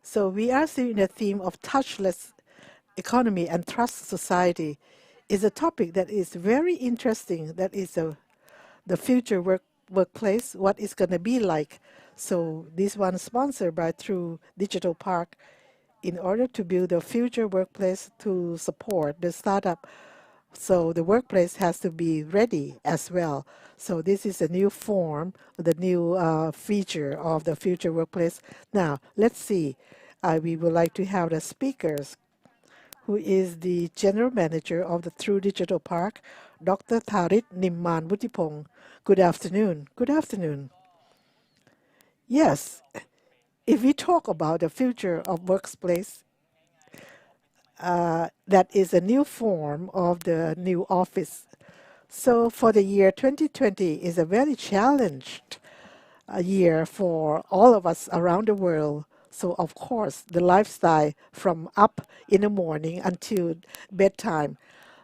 So we are still in the theme of touchless economy and trust society. Is a topic that is very interesting. That is the future workplace, what it's going to be like. So this one sponsored by True Digital Park in order to build a future workplace to support the startup. So the workplace has to be ready as well. So this is a new form, the new feature of the future workplace. Now, let's see. We would like to have the speakers, who is the general manager of the True Digital Park, Dr. Tharit Nimman Wuttipong. Good afternoon. Good afternoon. Yes, if we talk about the future of workplace, that is a new form of the new office. So for the year 2020 is a very challenged year for all of us around the world. So of course, the lifestyle from up in the morning until bedtime,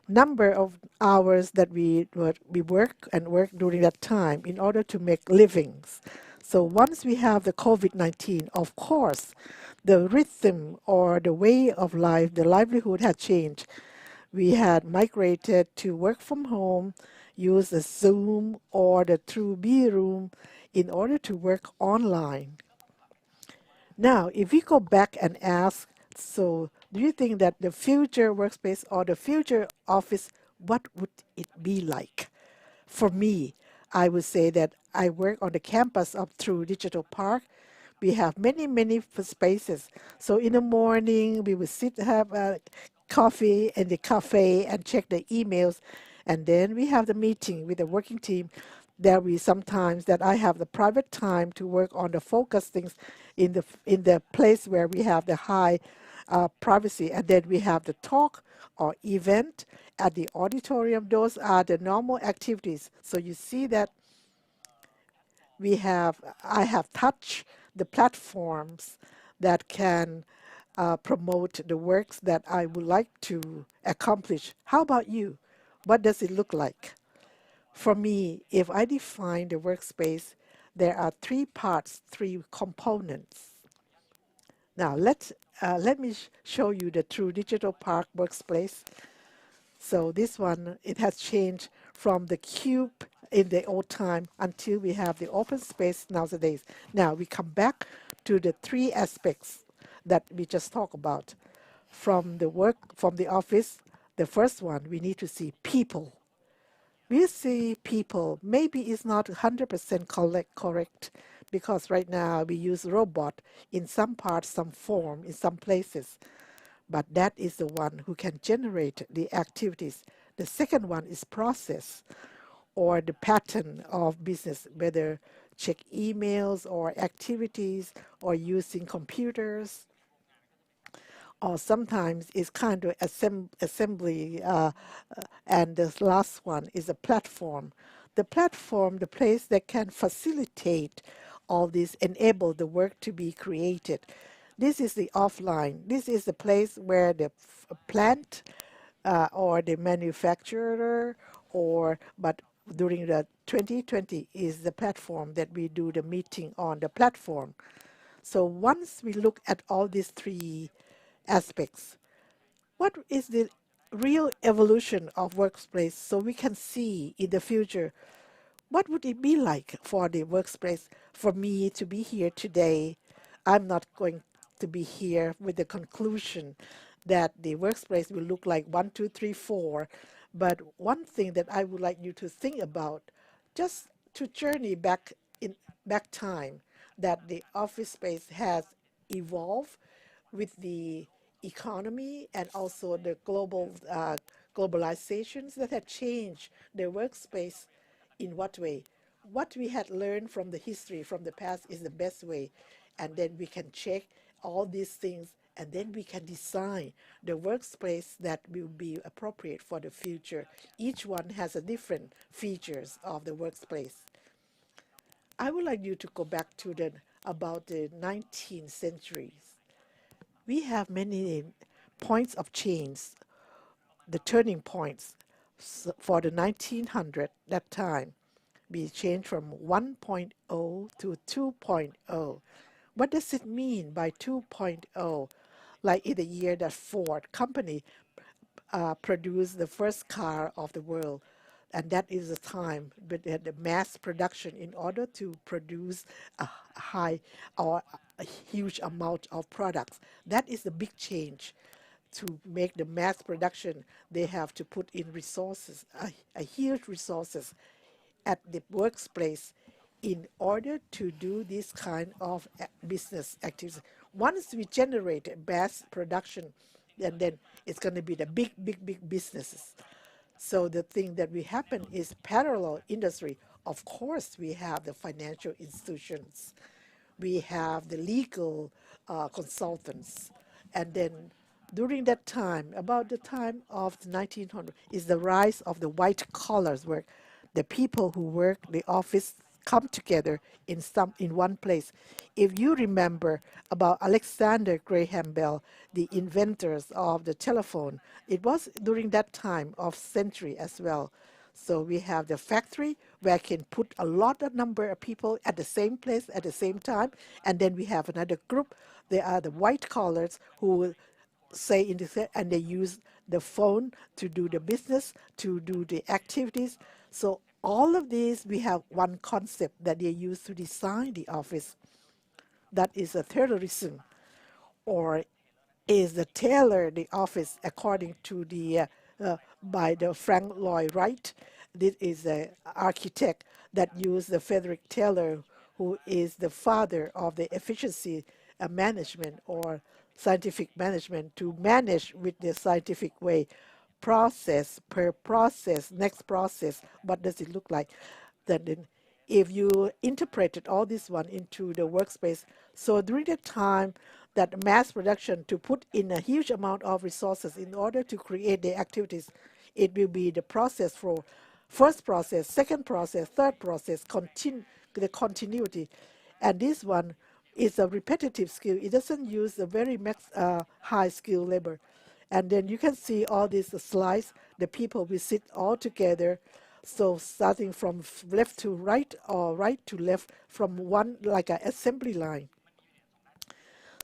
number of hours that we work and work during that time in order to make livings. So once we have the COVID-19, of course, the rhythm or the way of life, the livelihood had changed. We had migrated to work from home, use the Zoom or the True B Room in order to work online. Now, if we go back and ask, so do you think that the future workspace or the future office, what would it be like? For me, I would say that I work on the campus of True Digital Park. We have many spaces. So in the morning, we would sit, have a coffee in the cafe and check the emails. And then we have the meeting with the working team. There we sometimes that I have the private time to work on the focus things in the place where we have the high privacy. And then we have the talk or event at the auditorium. Those are the normal activities. So you see that I have touched the platforms that can promote the works that I would like to accomplish. How about you? What does it look like? For me, if I define the workspace, there are three parts, three components. Now, let me show you the True Digital Park workspace. So this one, it has changed from the cube in the old time until we have the open space nowadays. Now we come back to the three aspects that we just talked about. From the work, from the office, the first one, we need to see people. We see people, maybe it's not 100% correct because right now we use robot in some parts, some form, in some places, but that is the one who can generate the activities. The second one is process or the pattern of business, whether check emails or activities or using computers, or sometimes it's kind of assembly. And the last one is a platform. The platform, the place that can facilitate all this, enable the work to be created. This is the offline. This is the place where the plant or the manufacturer but during the 2020 is the platform that we do the meeting on the platform. So once we look at all these three aspects, what is the real evolution of workplace so we can see in the future what would it be like for the workplace? For me to be here today, I'm not going to be here with the conclusion that the workplace will look like 1, 2, 3, 4. But one thing that I would like you to think about, just to journey back time, that the office space has evolved with the economy and also the globalizations that have changed the workspace. In what way? What we had learned from the history from the past is the best way, and then we can check all these things, and then we can design the workspace that will be appropriate for the future. Each one has a different features of the workspace. I would like you to go back to the about the 19th centuries. We have many points of change, the turning points. For the 1900, that time, we changed from 1.0 to 2.0. What does it mean by 2.0? Like in the year that Ford company produced the first car of the world. And that is the time with the mass production in order to produce a high or a huge amount of products. That is the big change. To make the mass production, they have to put in resources, a huge resources at the workplace in order to do this kind of business activities. Once we generate mass production, and then it's going to be the big businesses. So the thing that will happen is parallel industry. Of course, we have the financial institutions, we have the legal consultants, and then during that time, about the time of the 1900, is the rise of the white collars work. The people who work the office come together in one place. If you remember about Alexander Graham Bell, the inventors of the telephone, it was during that time of century as well. So we have the factory where I can put a lot of number of people at the same place at the same time. And then we have another group. They are the white collars who will say in the and they use the phone to do the business, to do the activities. So all of these, we have one concept that they use to design the office. That is a terrorism, or is the tailor the office according to the by the Frank Lloyd Wright. This is an architect that used the Frederick Taylor, who is the father of the efficiency management or scientific management, to manage with the scientific way, process per process, next process, what does it look like? Then if you interpreted all this one into the workspace, so during the time that mass production to put in a huge amount of resources in order to create the activities, it will be the process for first process, second process, third process, the continuity. And this one is a repetitive skill. It doesn't use a very high skill labor. And then you can see all these slides, the people will sit all together. So starting from left to right or right to left from one, like an assembly line.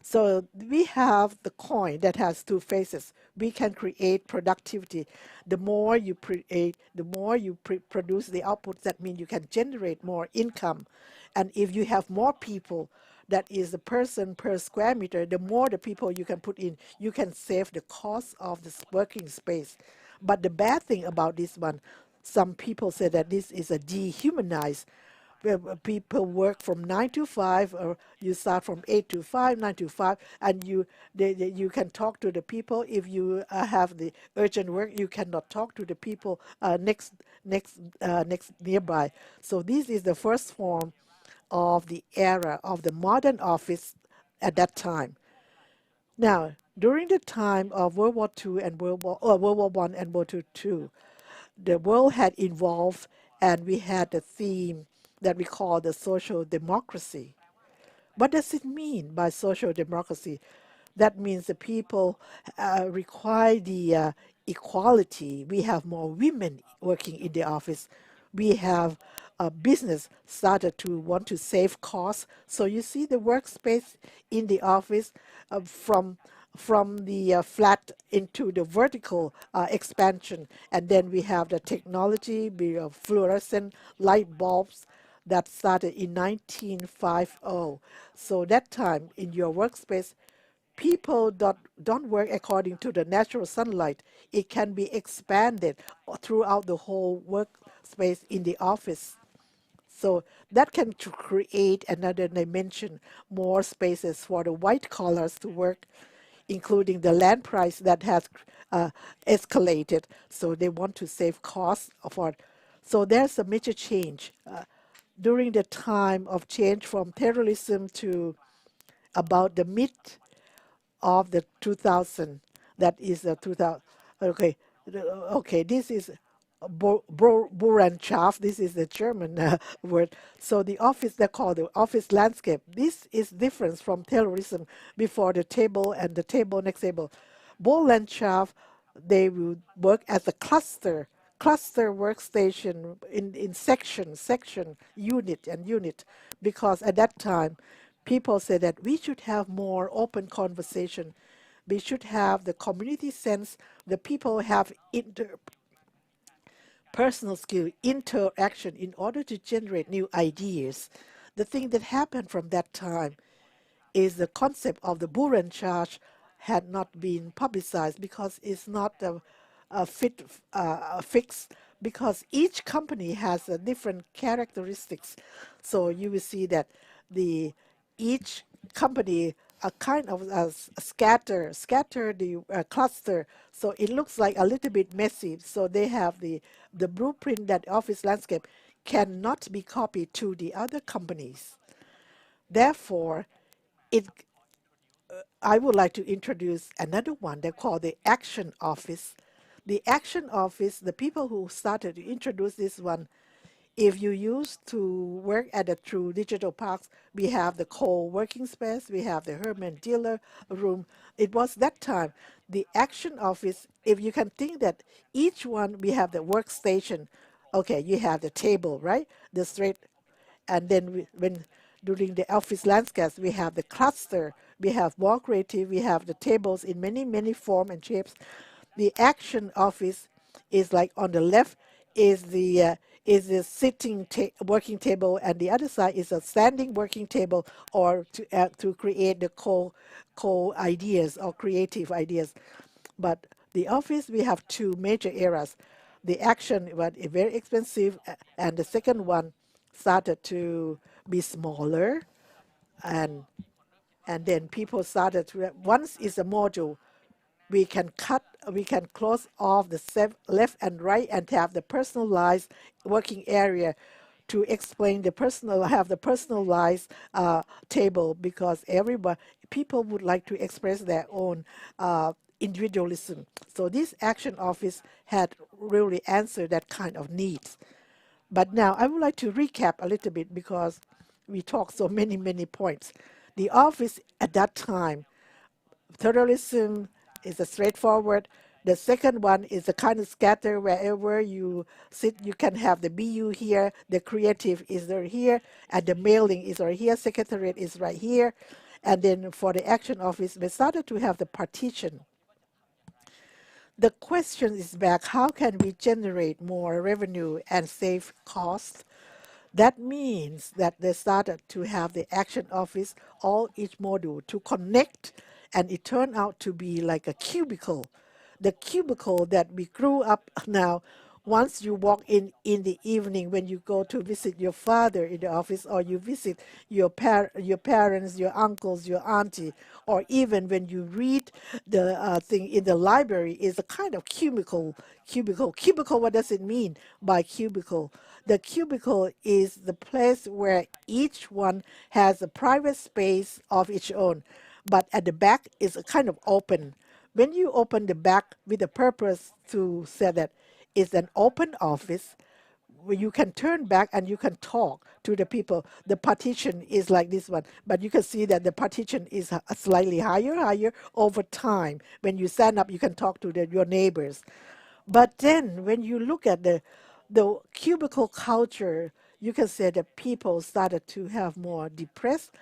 So we have the coin that has two faces. We can create productivity. The more you create, the more you produce the output. That means you can generate more income. And if you have more people, that is the person per square meter, the more the people you can put in, you can save the cost of the working space. But the bad thing about this one, some people say that this is a dehumanized where people work from 9 to 5, or you start from 8 to 5, 9 to 5, and you can talk to the people. If you have the urgent work, you cannot talk to the people next nearby. So this is the first form of the era of the modern office at that time. Now, during the time of World War II and World War One and World War II, the world had evolved, and we had a theme that we call the social democracy. What does it mean by social democracy? That means the people require the equality. We have more women working in the office. We have a business started to want to save costs. So you see the workspace in the office from the flat into the vertical expansion. And then we have the technology, we have fluorescent light bulbs that started in 1950. So that time in your workspace, people don't work according to the natural sunlight. It can be expanded throughout the whole workspace in the office. So that can create another dimension, more spaces for the white collars to work, including the land price that has escalated. So they want to save costs for. So there's a major change during the time of change from terrorism to about the mid of the 2000. That is the 2000. Okay, okay. This is Boranschaft. This is the German word. So the office, they call the office landscape. This is different from terrorism before the table and the table next table. Boranschaft, they will work as a cluster workstation in section, unit, because at that time people say that we should have more open conversation. We should have the community sense. The people have interpersonal skill, interaction in order to generate new ideas. The thing that happened from that time is the concept of the Buran charge had not been publicized because it's not fixed, because each company has a different characteristics. So you will see that the each company a kind of scatter the cluster, so it looks like a little bit messy. So they have the blueprint that office landscape cannot be copied to the other companies. Therefore, it I would like to introduce another one they call the Action Office. The Action Office, the people who started to introduce this one, if you used to work at the True Digital Parks, we have the co-working space, we have the Herman Dealer room. It was that time. The Action Office, if you can think that each one, we have the workstation. Okay, you have the table, right? The straight, and then when during the office landscapes, we have the cluster, we have more creative, we have the tables in many, many form and shapes. The action office is like on the left is the working table, and the other side is a standing working table, or to create the co ideas or creative ideas. But the office, we have two major areas. The action was very expensive, and the second one started to be smaller, and then people started to, once is a module, we can close off the left and right and have the personalized working area to explain the have the personalized table, because everybody, people would like to express their own individualism. So this action office had really answered that kind of needs. But now I would like to recap a little bit because we talked so many, many points. The office at that time, terrorism is a straightforward. The second one is a kind of scatter, wherever you sit, you can have the BU here, the creative is right here, and the mailing is right here, secretariat is right here. And then for the action office, we started to have the partition. The question is back, how can we generate more revenue and save costs? That means that they started to have the action office, all each module to connect, and it turned out to be like a cubicle. The cubicle that we grew up now, once you walk in the evening when you go to visit your father in the office, or you visit your parents, your uncles, your auntie, or even when you read the thing in the library, is a kind of cubicle. What does it mean by cubicle? The cubicle is the place where each one has a private space of its own, but at the back is a kind of open. When you open the back with the purpose to say that it's an open office, where you can turn back and you can talk to the people. The partition is like this one, but you can see that the partition is slightly higher over time. When you stand up, you can talk to your neighbors. But then when you look at the cubicle culture, you can say that people started to have more depressed,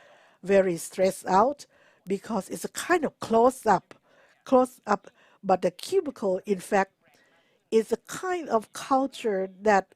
very stressed out, because it's a kind of closed up. But the cubicle, in fact, is a kind of culture that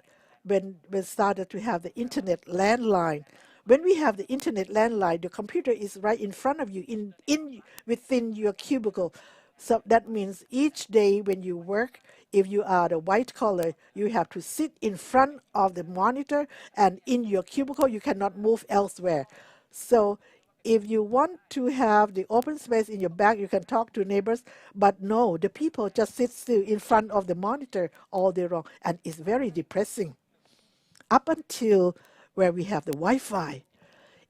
when started to have the internet landline. When we have the internet landline, the computer is right in front of you, in within your cubicle. So that means each day when you work, if you are the white collar, you have to sit in front of the monitor, and in your cubicle you cannot move elsewhere. So if you want to have the open space in your back, you can talk to neighbors, but no, the people just sit still in front of the monitor all day long, and it's very depressing. Up until where we have the Wi-Fi,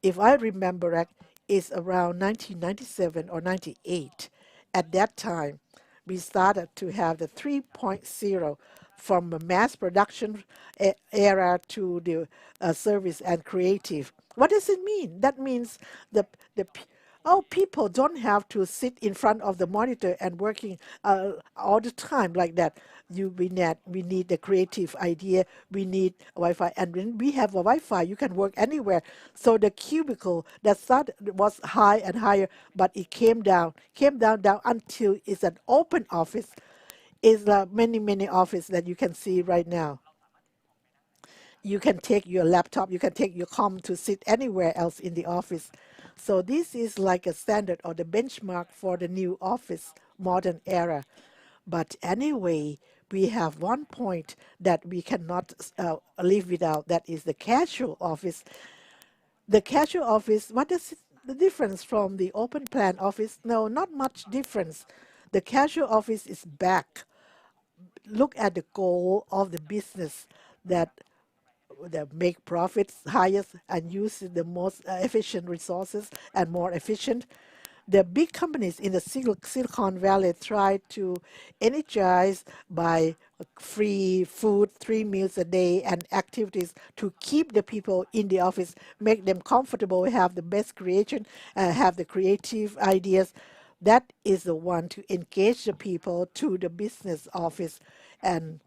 if I remember right, it's around 1997 or 98. At that time, we started to have the 3.0, from a mass production era to the service and creative. What does it mean? That means the oh, people don't have to sit in front of the monitor and working all the time like that. We need the creative idea. We need Wi-Fi, and when we have a Wi-Fi, you can work anywhere. So the cubicle that started was high and higher, but it came down until it's an open office. Is many office that you can see right now. You can take your laptop, you can take your com to sit anywhere else in the office. So this is like a standard or the benchmark for the new office modern era. But anyway, we have one point that we cannot live without. That is the casual office. The casual office, what is the difference from the open plan office? No, not much difference. The casual office is back. Look at the goal of the business, that make profits highest and use the most efficient resources and more efficient. The big companies in the Silicon Valley try to energize by free food, 3 meals a day, and activities to keep the people in the office, make them comfortable, have the best creation, have the creative ideas. That is the one to engage the people to the business office. And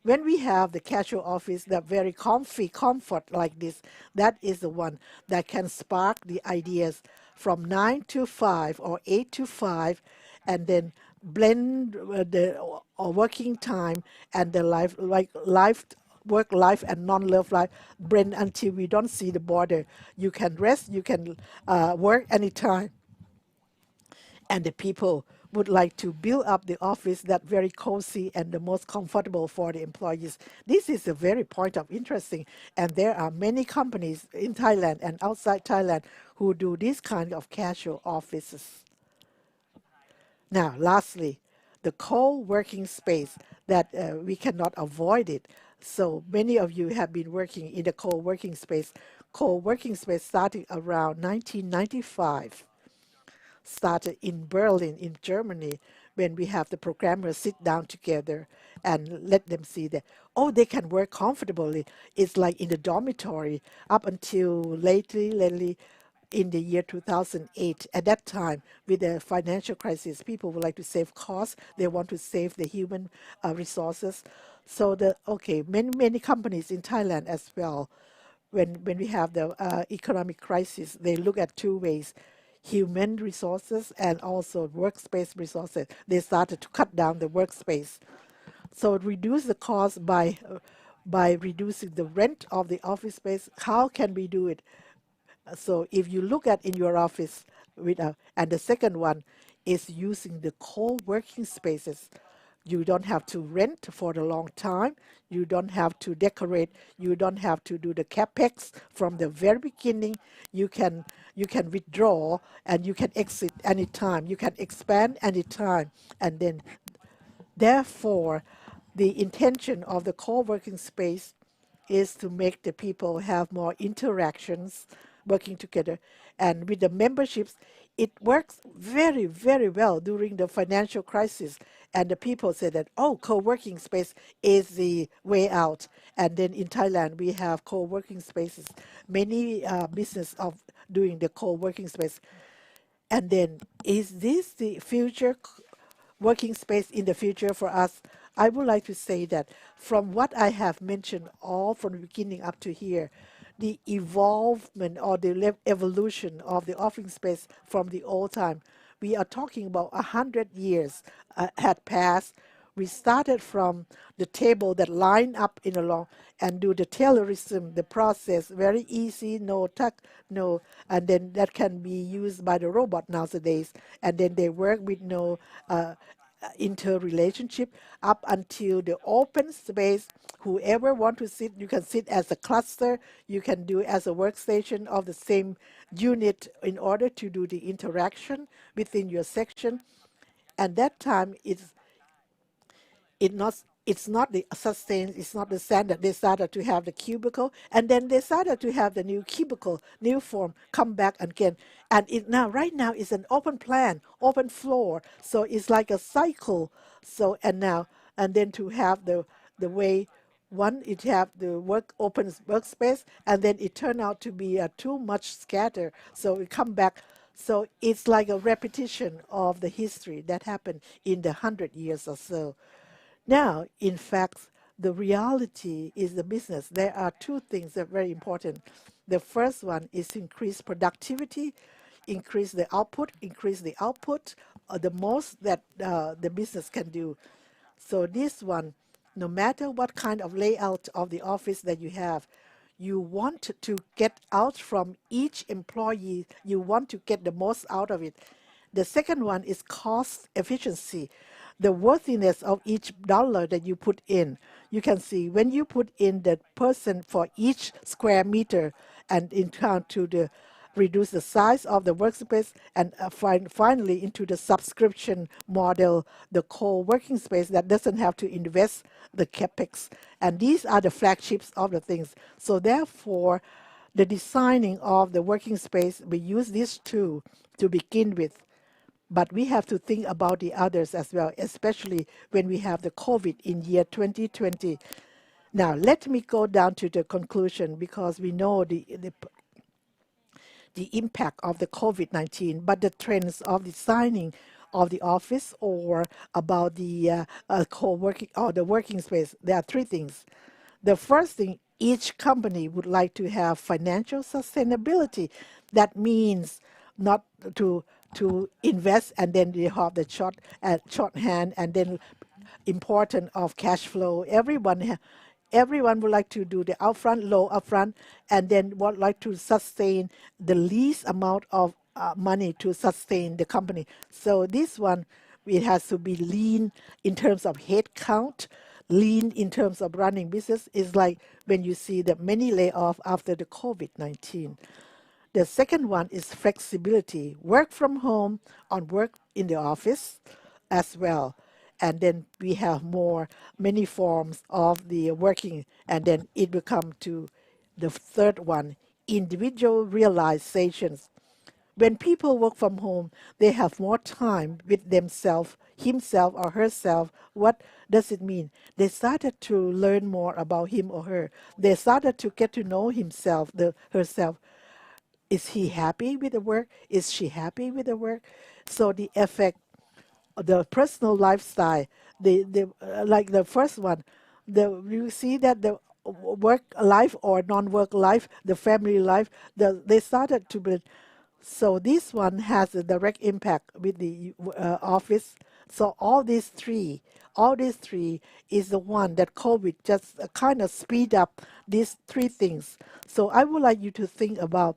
when we have the casual office, that very comfy comfort like this, that is the one that can spark the ideas from 9 to 5 or 8 to 5, and then blend the working time and the life, like life, work life and non-love life, blend until we don't see the border. You can rest, you can work anytime, and the people would like to build up the office that very cozy and the most comfortable for the employees. This is a very point of interesting, and there are many companies in Thailand and outside Thailand who do this kind of casual offices. Now, lastly, the co-working space, that we cannot avoid it. So many of you have been working in the co-working space. Co-working space starting around 1995, started in Berlin, in Germany, when we have the programmers sit down together and let them see that, oh, they can work comfortably. It's like in the dormitory up until lately in the year 2008. At that time, with the financial crisis, people would like to save costs. They want to save the human resources. So many companies in Thailand as well, when we have the economic crisis, they look at two ways: human resources and also workspace resources. They started to cut down the workspace, so reduce the cost by reducing the rent of the office space. How can we do it? So if you look at in your office and the second one is using the co-working spaces. You don't have to rent for a long time. You don't have to decorate. You don't have to do the capex from the very beginning. You can withdraw and you can exit anytime. You can expand anytime. And then therefore, the intention of the co-working space is to make the people have more interactions working together. And with the memberships, it works very, very well during the financial crisis. And the people say that, oh, co-working space is the way out. And then in Thailand, we have co-working spaces, many business of doing the co-working space. And then, is this the future working space in the future for us? I would like to say that from what I have mentioned all from the beginning up to here, the evolvement or the evolution of the office space from the old time, we are talking about 100 years had passed. We started from the table that line up in a long and do the Taylorism, the process, very easy, no tuck, no, and then that can be used by the robot nowadays. And then they work with no interrelationship up until the open space. Whoever want to sit, you can sit as a cluster. You can do as a workstation of the same unit in order to do the interaction within your section. And that time it's not the sustain, it's not the standard. They started to have the cubicle, and then they started to have the new cubicle, new form, come back again. And it now, right now, is an open plan, open floor. So it's like a cycle. So, and now, and then to have the way one, it have the open workspace, and then it turned out to be too much scatter. So we come back. So it's like a repetition of the history that happened in the 100 years or so. Now, in fact, the reality is the business. There are two things that are very important. The first one is to increase productivity, increase the output, the most that the business can do. So this one, no matter what kind of layout of the office that you have, you want to get out from each employee, you want to get the most out of it. The second one is cost efficiency, the worthiness of each dollar that you put in. You can see when you put in the person for each square meter and in turn to the reduce the size of the workspace and finally into the subscription model, the co-working space that doesn't have to invest the capex. And these are the flagships of the things. So therefore, the designing of the working space, we use these two to begin with. But we have to think about the others as well, especially when we have the COVID in year 2020. Now, let me go down to the conclusion because we know the impact of the COVID-19, but the trends of designing of the office or about the co-working or the working space, there are three things. The first thing, each company would like to have financial sustainability. That means not to invest and then they have the shorthand and then important of cash flow. Everyone would like to do the upfront, low upfront, and then would like to sustain the least amount of money to sustain the company. So this one, it has to be lean in terms of head count, lean in terms of running business. Is like when you see the many layoff after the COVID-19. The second one is flexibility, work from home on work in the office as well. And then we have many forms of the working, and then it will come to the third one, individual realizations. When people work from home, they have more time with themselves, himself or herself. What does it mean? They started to learn more about him or her. They started to get to know himself, herself. Is he happy with the work? Is she happy with the work? So the effect, the personal lifestyle, like the first one, you see that the work life or non-work life, the family life, they started to be. So this one has a direct impact with the office. So all these three is the one that COVID just kind of speed up these three things. So I would like you to think about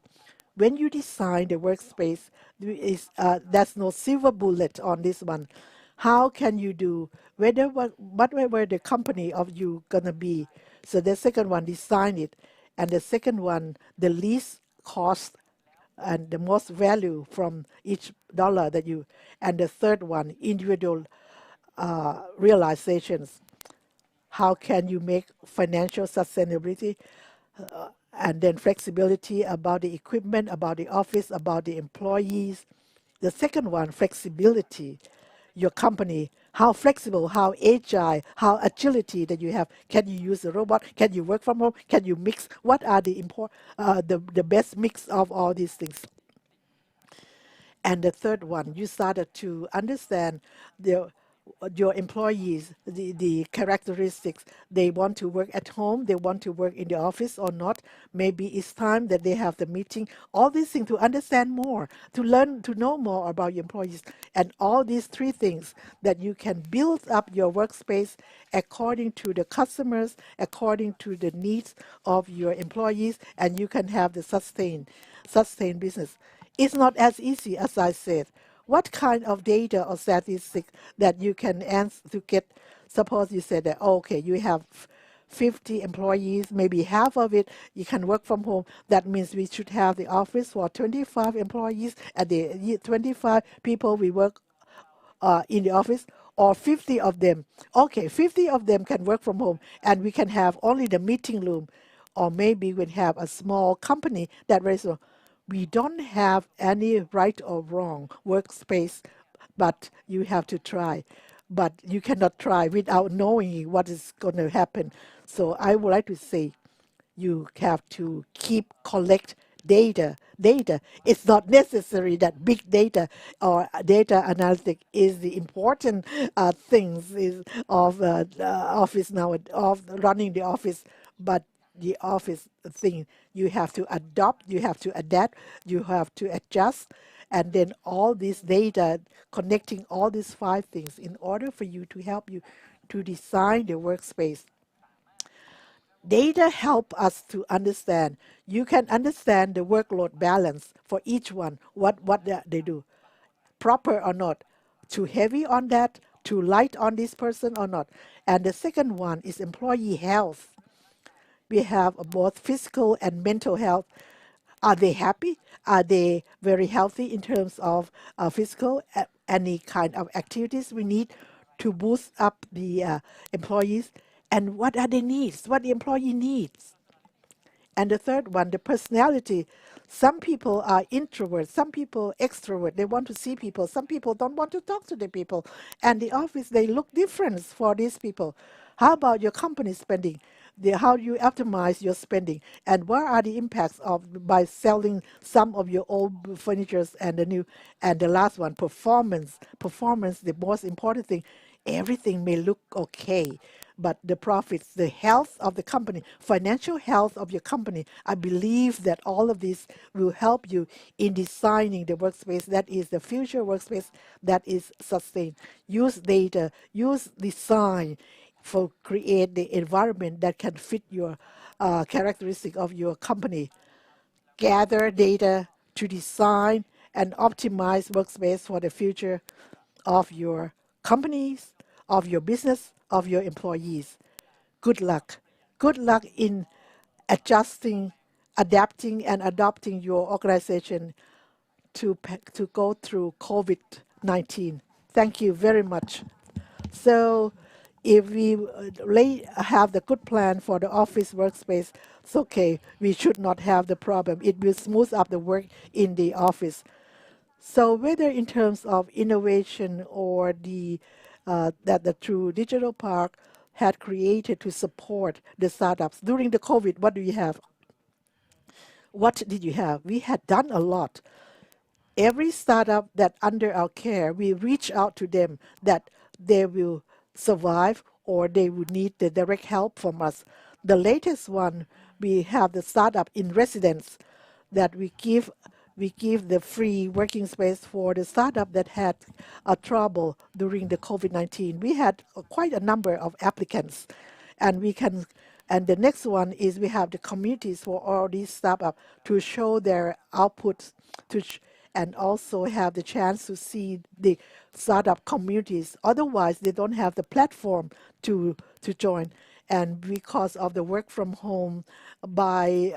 when you design the workspace, there's no silver bullet on this one. How can you do whether what where the company of you gonna be? So the second one, design it, and the second one, the least cost and the most value from each dollar that you, and the third one, individual realizations. How can you make financial sustainability and then flexibility about the equipment, about the office, about the employees. The second one, flexibility, your company, how flexible, how agile, how agility that you have. Can you use a robot? Can you work from home? Can you mix? What are the best mix of all these things? And the third one, you started to understand the your employees, the characteristics. They want to work at home, they want to work in the office or not. Maybe it's time that they have the meeting. All these things to understand more, to learn, to know more about your employees. And all these three things that you can build up your workspace according to the customers, according to the needs of your employees, and you can have the sustain business. It's not as easy as I said. What kind of data or statistics that you can answer to get? Suppose you said that, oh, okay, you have 50 employees, maybe half of it you can work from home. That means we should have the office for 25 employees, and the 25 people we work in the office, or 50 of them. Okay, 50 of them can work from home, and we can have only the meeting room, or maybe we have a small company that raises. We don't have any right or wrong workspace, but you have to try. But you cannot try without knowing what is going to happen. So I would like to say you have to collect data. It's not necessary that big data or data analytic is the important things is of office now, of running the office, but the office thing, you have to adopt, you have to adapt, you have to adjust, and then all this data, connecting all these five things in order for you to help you to design the workspace. Data help us to understand. You can understand the workload balance for each one, what they do, proper or not, too heavy on that, too light on this person or not. And the second one is employee health. We have both physical and mental health. Are they happy? Are they very healthy in terms of physical, any kind of activities we need to boost up the employees? And what are their needs? What the employee needs? And the third one, the personality. Some people are introverts, some people extrovert. They want to see people. Some people don't want to talk to the people. And the office, they look different for these people. How about your company spending? How do you optimize your spending? And what are the impacts of by selling some of your old furnitures and the new? And the last one, performance. Performance, the most important thing. Everything may look okay, but the profits, the health of the company, financial health of your company, I believe that all of this will help you in designing the workspace that is the future workspace that is sustained. Use data, use design for create the environment that can fit your characteristic of your company. Gather data to design and optimize workspace for the future of your companies, of your business, of your employees. Good luck. Good luck in adjusting, adapting, and adopting your organization to go through COVID-19. Thank you very much. So if we have the good plan for the office workspace, it's okay. We should not have the problem. It will smooth up the work in the office. So whether in terms of innovation or the that the True Digital Park had created to support the startups during the COVID, what do you have? What did you have? We had done a lot. Every startup that under our care, we reach out to them that they will survive or they would need the direct help from us. The latest one, we have the startup in residence that we give the free working space for the startup that had a trouble during the COVID-19. We had quite a number of applicants, and we can. And the next one is we have the communities for all these startups to show their outputs, and also have the chance to see the startup communities. Otherwise, they don't have the platform to join. And because of the work from home by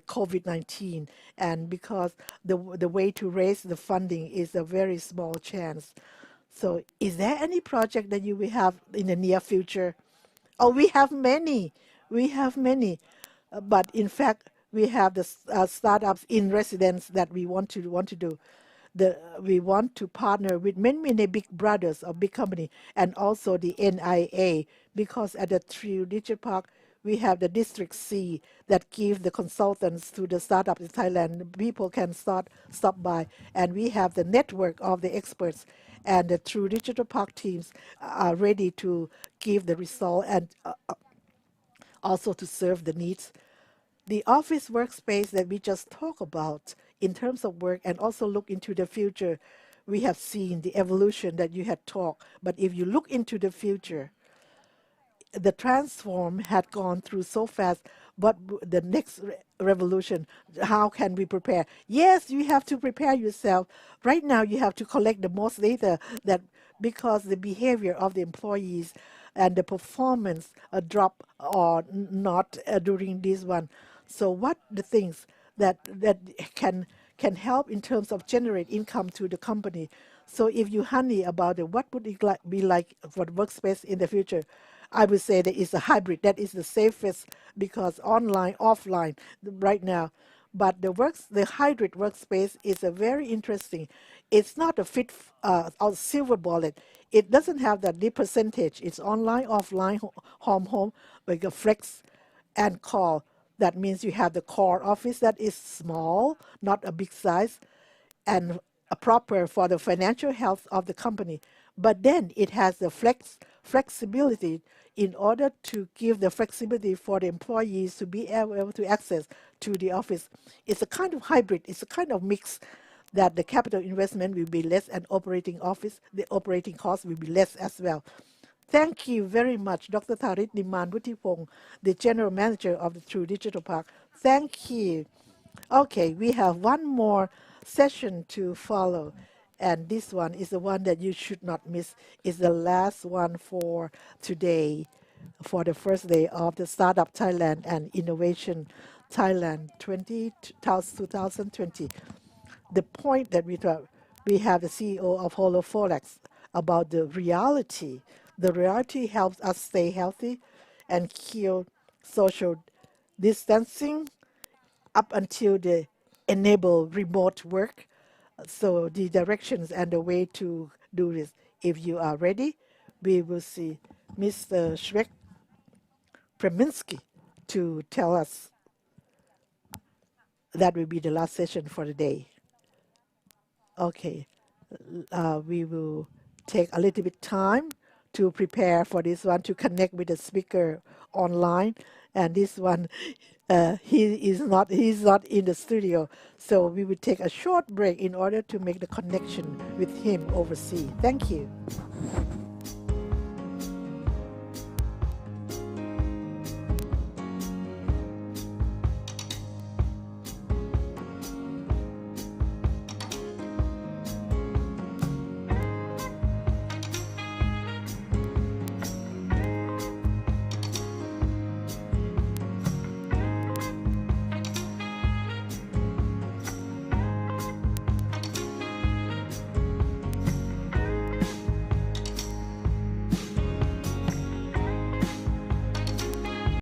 COVID-19, and because the way to raise the funding is a very small chance. So is there any project that you will have in the near future? Oh, we have many. We have many. But in fact, we have the startups in residence that we want to do. We want to partner with many big brothers or big company, and also the NIA, because at the True Digital Park we have the District C that give the consultants to the startups in Thailand. People can stop by, and we have the network of the experts, and the True Digital Park teams are ready to give the result and also to serve the needs. The office workspace that we just talked about in terms of work and also look into the future, we have seen the evolution that you had talked. But if you look into the future, the transform had gone through so fast. But the next revolution, how can we prepare? Yes, you have to prepare yourself. Right now, you have to collect the most data that because the behavior of the employees and the performance drop or not during this one. So what the things that can help in terms of generate income to the company. So if you honey about it, what would it be like for the workspace in the future? I would say that it's a hybrid. That is the safest because online, offline right now. But the hybrid workspace is a very interesting. It's not a fit or silver bullet. It doesn't have that deep percentage. It's online, offline, home, like a flex and call. That means you have the core office that is small, not a big size, and proper for the financial health of the company. But then it has the flexibility in order to give the flexibility for the employees to be able to access to the office. It's a kind of hybrid. It's a kind of mix that the capital investment will be less and the operating cost will be less as well. Thank you very much, Dr. Tharit Niman Vuttipong, the General Manager of the True Digital Park. Thank you. Okay, we have one more session to follow, and this one is the one that you should not miss. It's the last one for today, for the first day of the Startup Thailand and Innovation Thailand 2020. The point that we have the CEO of HoloForex about the reality. The reality helps us stay healthy and kill social distancing up until they enable remote work. So the directions and the way to do this. If you are ready, we will see Mr. Shrek Preminski to tell us. That will be the last session for the day. Okay, we will take a little bit time to prepare for this one, to connect with the speaker online. And this one, he's not in the studio, so we will take a short break in order to make the connection with him overseas. Thank you.